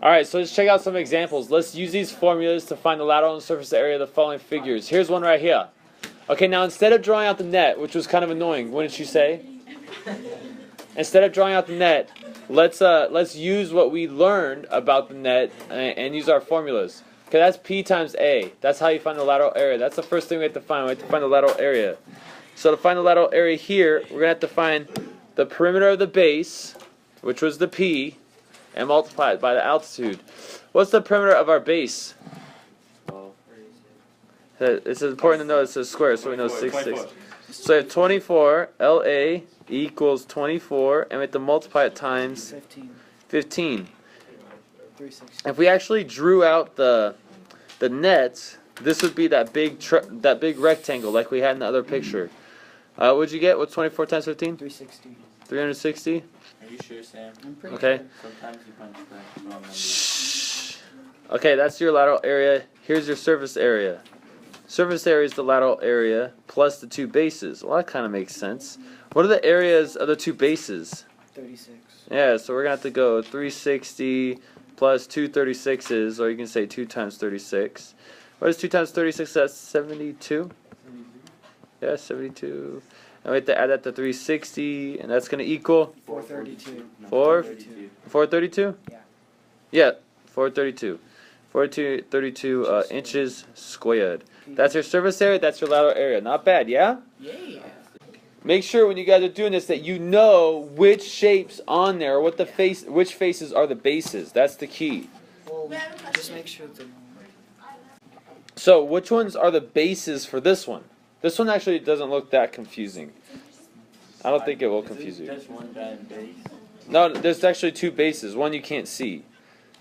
Alright, so let's check out some examples. Let's use these formulas to find the lateral and surface area of the following figures. Here's one right here. Okay, now instead of drawing out the net, which was kind of annoying, wouldn't you say? Instead of drawing out the net, let's use what we learned about the net and use our formulas. Okay, that's P times A. That's how you find the lateral area. That's the first thing we have to find. We have to find the lateral area. So to find the lateral area here, we're going to have to find the perimeter of the base, which was the P, and multiply it by the altitude. What's the perimeter of our base? It's important to know it says square, so we know 6. So we have 24, LA equals 24, and we have to multiply it times 15. If we actually drew out the net, this would be that big rectangle like we had in the other picture. What'd you get? What's 24 times 15? 360. 360? Are you sure, Sam? I'm pretty Okay. sure. Sometimes you punch back. Shh. Okay, that's your lateral area. Here's your surface area. Surface area is the lateral area plus the two bases. Well, that kind of makes sense. What are the areas of the two bases? 36. Yeah, so we're going to have to go 360 plus 2 36s, or you can say 2 times 36. What is 2 times 36? That's 72? Yeah, 72. And we have to add that to 360, and that's going to equal? 432. 432? Yeah. Yeah, 432. 432 inches squared. That's your surface area, that's your lateral area. Not bad, yeah? Yeah. Make sure when you guys are doing this that you know which shapes on there, which faces are the bases. That's the key. Well, just make sure that. So, which ones are the bases for this one? This one actually doesn't look that confusing. I don't think it will confuse you. Just one giant base. No, there's actually two bases. One you can't see.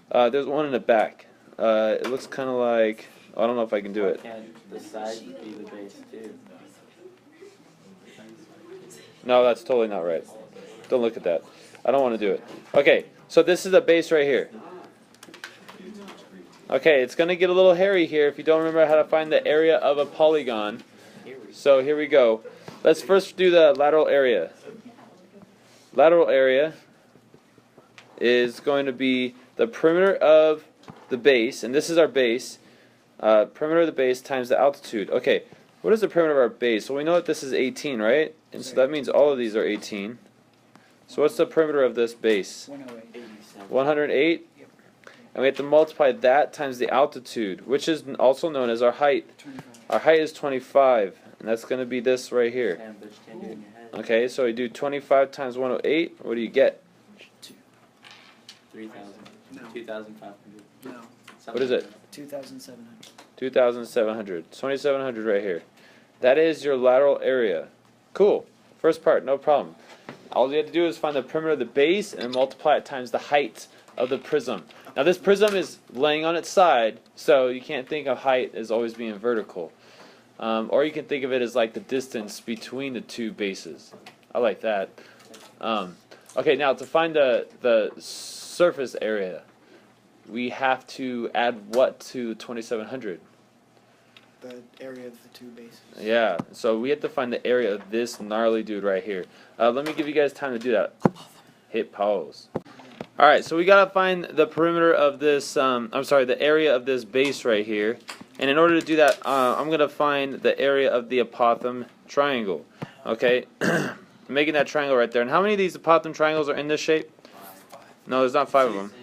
There's one in the back. It looks kind of like... I don't know if I can do it. Can't the sides be the base too? No, that's totally not right. Don't look at that. I don't want to do it. Okay, so this is a base right here. Okay, it's going to get a little hairy here if you don't remember how to find the area of a polygon. So here we go. Let's first do the lateral area. Lateral area is going to be the perimeter of the base, and this is our base. Perimeter of the base times the altitude. Okay, what is the perimeter of our base? Well, we know that this is 18, right? And so that means all of these are 18. So what's the perimeter of this base? 108. 108? Yep. And we have to multiply that times the altitude, which is also known as our height. 25. Our height is 25, and that's going to be this right here. Sam, but you can't do it in your head. Okay, so we do 25 times 108. What do you get? 3,000. No. 2,500. No. What is it? 2,700. 2,700. 2,700 right here. That is your lateral area. Cool. First part, no problem. All you have to do is find the perimeter of the base and multiply it times the height of the prism. Now this prism is laying on its side, so you can't think of height as always being vertical. Or you can think of it as like the distance between the two bases. I like that. Okay, now to find the surface area, we have to add what to 2,700? The area of the two bases. Yeah, so we have to find the area of this gnarly dude right here. Let me give you guys time to do that. Hit pause. Alright, so we gotta find the perimeter of this, the area of this base right here. And in order to do that, I'm gonna find the area of the apothem triangle. Okay, making that triangle right there. And how many of these apothem triangles are in this shape? No, there's not 5 of them.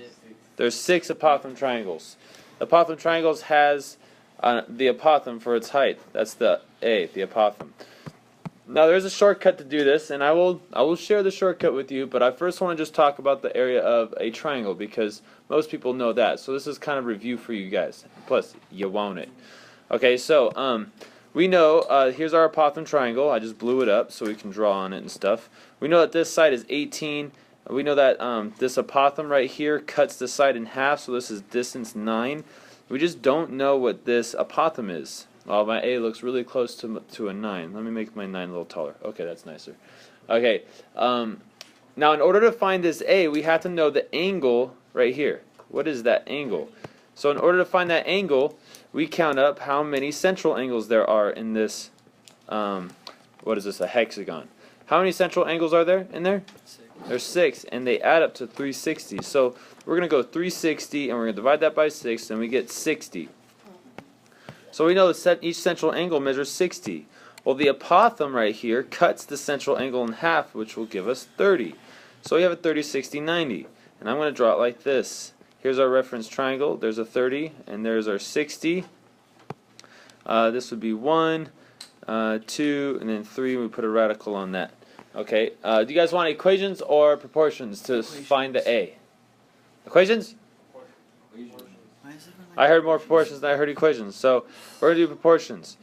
There's 6 apothem triangles. The apothem triangles has the apothem for its height. That's the A, the apothem. Now there's a shortcut to do this, and I will share the shortcut with you, but I first want to just talk about the area of a triangle because most people know that. So this is kind of review for you guys. Plus, you want it. Okay, so we know, here's our apothem triangle. I just blew it up so we can draw on it and stuff. We know that this side is 18. We know that this apothem right here cuts the side in half, so this is distance 9. We just don't know what this apothem is. Well, my A looks really close to a 9. Let me make my 9 a little taller. Okay, that's nicer. Okay, now in order to find this A, we have to know the angle right here. What is that angle? So in order to find that angle, we count up how many central angles there are in this, what is this, a hexagon. How many central angles are there in there? 6. There's 6, and they add up to 360. So we're going to go 360, and we're going to divide that by 6, and we get 60. So we know that each central angle measures 60. Well, the apothem right here cuts the central angle in half, which will give us 30. So we have a 30, 60, 90. And I'm going to draw it like this. Here's our reference triangle. There's a 30, and there's our 60. This would be 1, 2, and then 3, and we put a radical on that. Okay, do you guys want equations or proportions to find the A? Equations? I heard more proportions than I heard equations. So we're going to do proportions.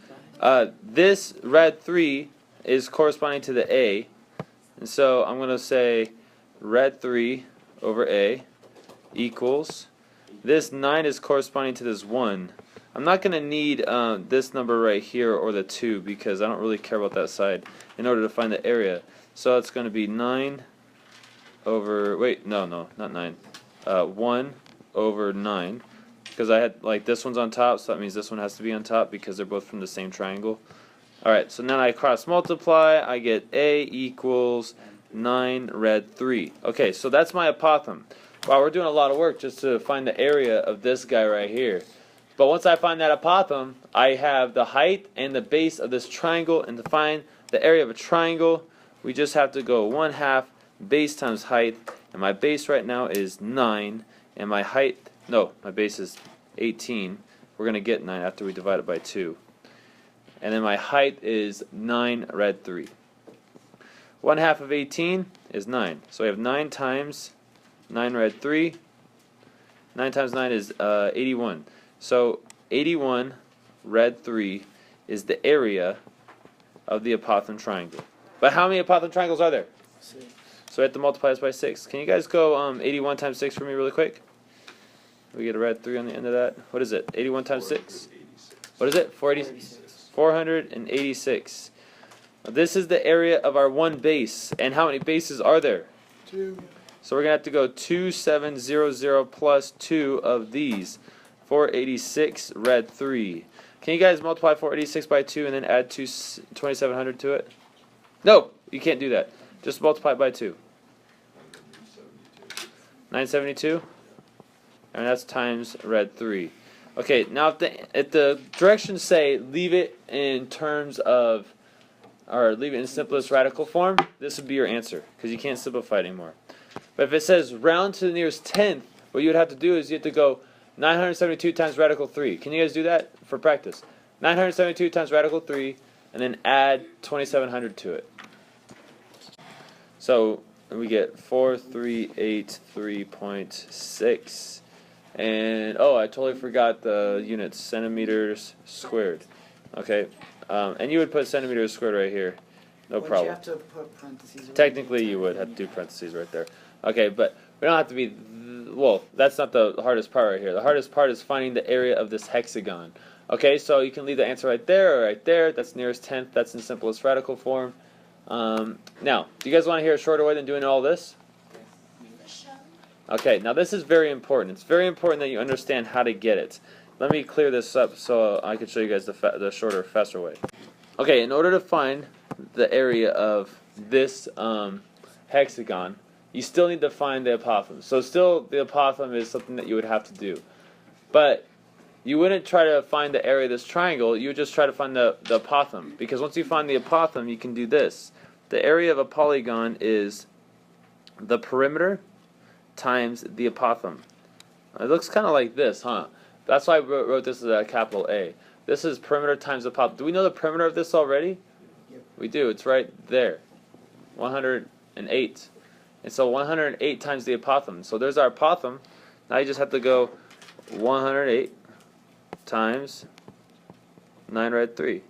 This red 3 is corresponding to the A. And so I'm going to say red 3 over A equals. This 9 is corresponding to this 1. I'm not going to need this number right here or the 2 because I don't really care about that side in order to find the area. So it's going to be 9 over, wait, no, not 9. 1 over 9. Because I had, like, this one's on top, so that means this one has to be on top because they're both from the same triangle. Alright, so now I cross multiply, I get A equals 9 red 3. Okay, so that's my apothem. Wow, we're doing a lot of work just to find the area of this guy right here. But once I find that apothem, I have the height and the base of this triangle, and to find the area of a triangle, we just have to go 1/2 base times height, and my base right now is 9, and my height, no, my base is 18. We're going to get 9 after we divide it by 2. And then my height is 9 red 3. 1/2 of 18 is 9. So we have 9 times 9 red 3. 9 times 9 is 81. So 81 red 3 is the area of the apothem triangle. But how many apothem triangles are there? 6. So we have to multiply this by 6. Can you guys go 81 times 6 for me really quick? We get a red 3 on the end of that. What is it? 81 times 6? What is it? 486. Now this is the area of our one base. And how many bases are there? 2. So we're going to have to go 2700 plus 2 of these. 486 red 3. Can you guys multiply 486 by 2 and then add 2700 to it? No, you can't do that. Just multiply it by 2. 972? And that's times red 3. Okay, now if the directions say leave it in terms of, or leave it in simplest radical form, this would be your answer, because you can't simplify it anymore. But if it says round to the nearest tenth, what you would have to do is you have to go 972 times radical 3. Can you guys do that for practice? 972 times radical 3, and then add 2700 to it. So we get 4383.6. And, oh, I totally forgot the units, centimeters squared. Okay, and you would put centimeters squared right here. No problem. You have to put parentheses. Technically, you would have to do parentheses right there. Okay, but we don't have to be, well, that's not the hardest part right here. The hardest part is finding the area of this hexagon. Okay, so you can leave the answer right there or right there. That's nearest tenth. That's in simplest radical form. Now, do you guys want to hear a shorter way than doing all this? Okay, now this is very important. It's very important that you understand how to get it. Let me clear this up so I can show you guys the shorter, faster way. Okay, in order to find the area of this hexagon, you still need to find the apothem. So still, the apothem is something that you would have to do. But you wouldn't try to find the area of this triangle, you would just try to find the apothem. Because once you find the apothem, you can do this. The area of a polygon is the perimeter times the apothem. It looks kind of like this, huh? That's why I wrote this as a capital A. This is perimeter times the apothem. Do we know the perimeter of this already? Yep. We do. It's right there. 108. And so 108 times the apothem. So there's our apothem. Now you just have to go 108 times 9 red 3.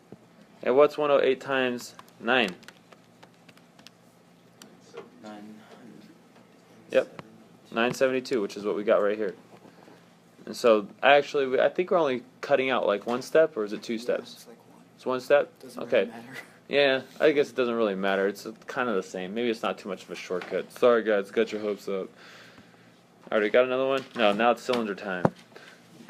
And what's 108 times 9? 900. Yep. 972, which is what we got right here. And so, actually, I think we're only cutting out like one step, or is it 2 steps? It's like 1. It's 1 step? Doesn't Okay. really matter. Yeah, I guess it doesn't really matter. It's kind of the same. Maybe it's not too much of a shortcut. Sorry, guys. Got your hopes up. Alright, got another one? No, now it's cylinder time.